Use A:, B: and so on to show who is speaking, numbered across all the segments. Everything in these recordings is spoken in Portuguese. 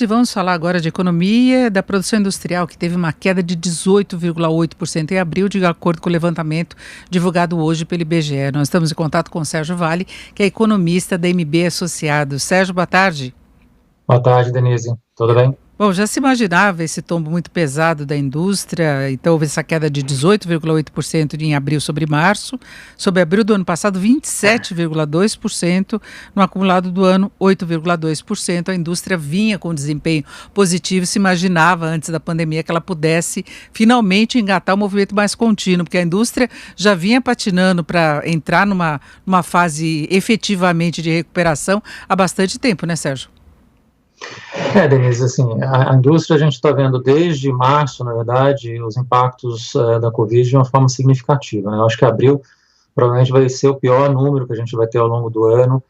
A: E vamos falar agora de economia da produção industrial, que teve uma queda de 18,8% em abril, de acordo com o levantamento divulgado hoje pelo IBGE. Nós estamos em contato com o Sérgio Vale, que é economista da MB Associados. Sérgio, boa tarde.
B: Boa tarde, Denise. Tudo bem?
A: Bom, já se imaginava esse tombo muito pesado da indústria, então houve essa queda de 18,8% em abril sobre março, sobre abril do ano passado 27,2%, no acumulado do ano 8,2%. A indústria vinha com desempenho positivo, se imaginava antes da pandemia que ela pudesse finalmente engatar um movimento mais contínuo, porque a indústria já vinha patinando para entrar numa fase efetivamente de recuperação há bastante tempo, né, Sérgio?
B: Denise, assim, a indústria a gente está vendo desde março, na verdade, os impactos da Covid de uma forma significativa, né? Eu acho que abril provavelmente vai ser o pior número que a gente vai ter ao longo do ano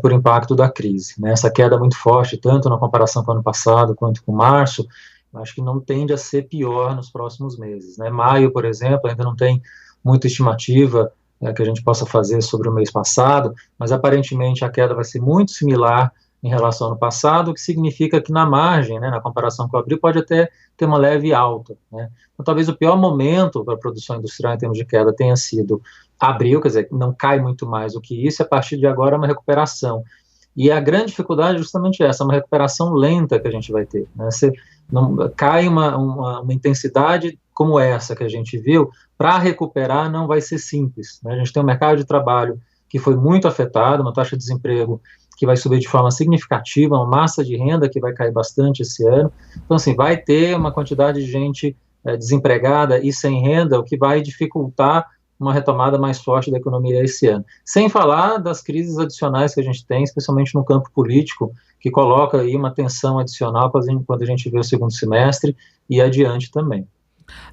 B: por impacto da crise, né? Essa queda muito forte, tanto na comparação com o ano passado quanto com março, eu acho que não tende a ser pior nos próximos meses, né? Maio, por exemplo, ainda não tem muita estimativa que a gente possa fazer sobre o mês passado, mas aparentemente a queda vai ser muito similar em relação ao ano passado, o que significa que na margem, né, na comparação com o abril, pode até ter uma leve alta, né? Então, talvez o pior momento para a produção industrial em termos de queda tenha sido abril, quer dizer, não cai muito mais do que isso, a partir de agora é uma recuperação. E a grande dificuldade é justamente essa, uma recuperação lenta que a gente vai ter, né? Você não, cai uma intensidade como essa que a gente viu, para recuperar não vai ser simples, né? A gente tem um mercado de trabalho que foi muito afetado, uma taxa de desemprego que vai subir de forma significativa, uma massa de renda que vai cair bastante esse ano. Então, assim, vai ter uma quantidade de gente desempregada e sem renda, o que vai dificultar uma retomada mais forte da economia esse ano. Sem falar das crises adicionais que a gente tem, especialmente no campo político, que coloca aí uma tensão adicional quando a gente vê o segundo semestre e adiante também.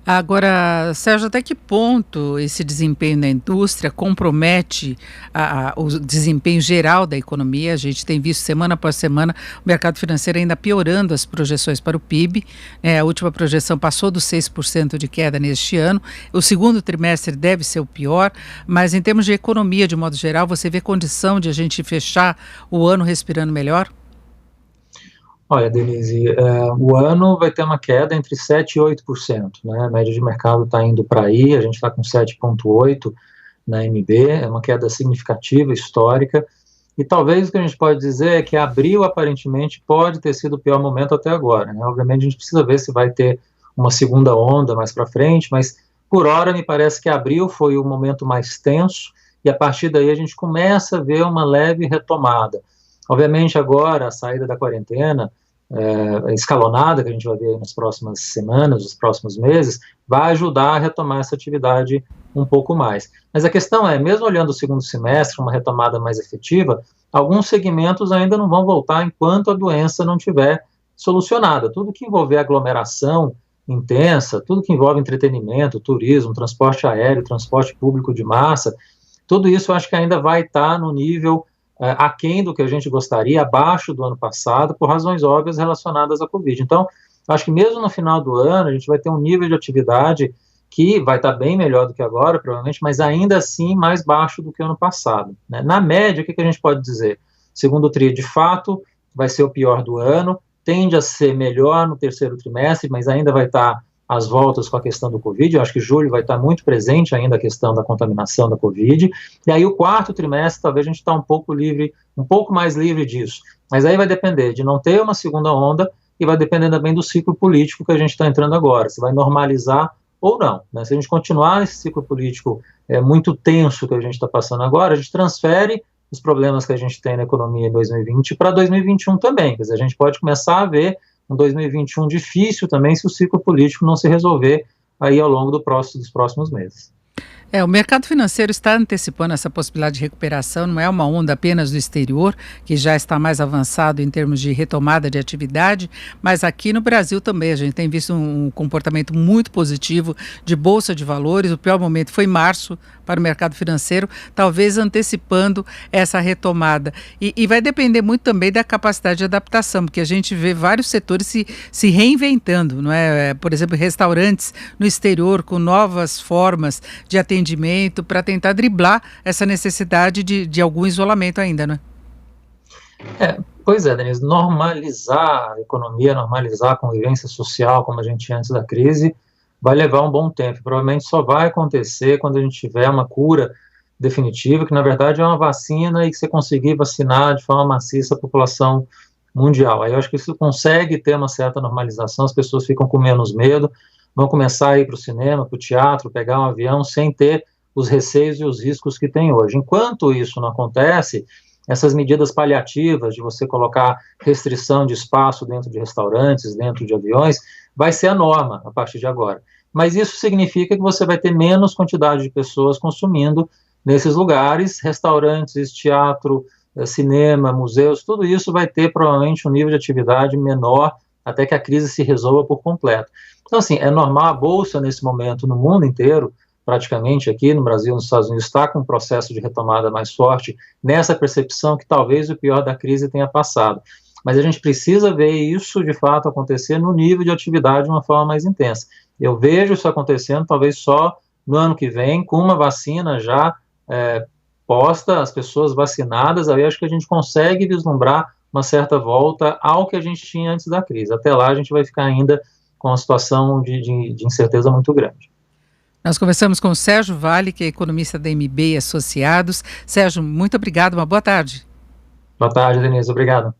A: Agora, Sérgio, até que ponto esse desempenho na indústria compromete o desempenho geral da economia? A gente tem visto semana após semana o mercado financeiro ainda piorando as projeções para o PIB. A última projeção passou dos 6% de queda neste ano. O segundo trimestre deve ser o pior, mas em termos de economia, de modo geral, você vê condição de a gente fechar o ano respirando melhor?
B: Olha, Denise, o ano vai ter uma queda entre 7% e 8%, né? A média de mercado está indo para aí, a gente está com 7,8% na MB, é uma queda significativa, histórica, e talvez o que a gente pode dizer é que abril, aparentemente, pode ter sido o pior momento até agora, né? Obviamente, a gente precisa ver se vai ter uma segunda onda mais para frente, mas, por hora, me parece que abril foi o momento mais tenso, e a partir daí a gente começa a ver uma leve retomada. Obviamente, agora, a saída da quarentena, escalonada, que a gente vai ver nas próximas semanas, nos próximos meses, vai ajudar a retomar essa atividade um pouco mais. Mas a questão é, mesmo olhando o segundo semestre, uma retomada mais efetiva, alguns segmentos ainda não vão voltar enquanto a doença não estiver solucionada. Tudo que envolver aglomeração intensa, tudo que envolve entretenimento, turismo, transporte aéreo, transporte público de massa, tudo isso eu acho que ainda vai estar no nível aquém do que a gente gostaria, abaixo do ano passado, por razões óbvias relacionadas à Covid. Então, acho que mesmo no final do ano, a gente vai ter um nível de atividade que vai estar bem melhor do que agora, provavelmente, mas ainda assim mais baixo do que o ano passado, né? Na média, o que a gente pode dizer? Segundo TRI, de fato, vai ser o pior do ano, tende a ser melhor no terceiro trimestre, mas ainda vai estar às voltas com a questão do Covid. Eu acho que julho vai estar muito presente ainda a questão da contaminação da Covid, e aí o quarto trimestre talvez a gente está um pouco mais livre disso, mas aí vai depender de não ter uma segunda onda e vai depender também do ciclo político que a gente está entrando agora, se vai normalizar ou não, né? Se a gente continuar nesse ciclo político muito tenso que a gente está passando agora, a gente transfere os problemas que a gente tem na economia em 2020 para 2021 também, quer dizer, a gente pode começar a ver um 2021 difícil também se o ciclo político não se resolver aí ao longo dos próximos meses.
A: O mercado financeiro está antecipando essa possibilidade de recuperação, não é uma onda apenas do exterior, que já está mais avançado em termos de retomada de atividade, mas aqui no Brasil também a gente tem visto um comportamento muito positivo de bolsa de valores. O pior momento foi março para o mercado financeiro, talvez antecipando essa retomada. E vai depender muito também da capacidade de adaptação, porque a gente vê vários setores se reinventando, não é? Por exemplo, restaurantes no exterior com novas formas de atendimento para tentar driblar essa necessidade de algum isolamento ainda, não é?
B: Pois é, Denise, normalizar a economia, normalizar a convivência social como a gente tinha antes da crise, vai levar um bom tempo. Provavelmente só vai acontecer quando a gente tiver uma cura definitiva, que na verdade é uma vacina e que você conseguir vacinar de forma maciça a população mundial. Aí eu acho que isso consegue ter uma certa normalização, as pessoas ficam com menos medo, vão começar a ir para o cinema, para o teatro, pegar um avião sem ter os receios e os riscos que tem hoje. Enquanto isso não acontece, essas medidas paliativas de você colocar restrição de espaço dentro de restaurantes, dentro de aviões, vai ser a norma a partir de agora. Mas isso significa que você vai ter menos quantidade de pessoas consumindo nesses lugares, restaurantes, teatro, cinema, museus, tudo isso vai ter provavelmente um nível de atividade menor até que a crise se resolva por completo. Então, assim, é normal a Bolsa nesse momento no mundo inteiro, praticamente aqui no Brasil, nos Estados Unidos, está com um processo de retomada mais forte, nessa percepção que talvez o pior da crise tenha passado. Mas a gente precisa ver isso, de fato, acontecer no nível de atividade de uma forma mais intensa. Eu vejo isso acontecendo, talvez só no ano que vem, com uma vacina já posta, as pessoas vacinadas, aí acho que a gente consegue vislumbrar uma certa volta ao que a gente tinha antes da crise. Até lá a gente vai ficar ainda com uma situação de incerteza muito grande.
A: Nós conversamos com o Sérgio Vale, que é economista da MB e Associados. Sérgio, muito obrigado, uma boa tarde.
B: Boa tarde, Denise, obrigado.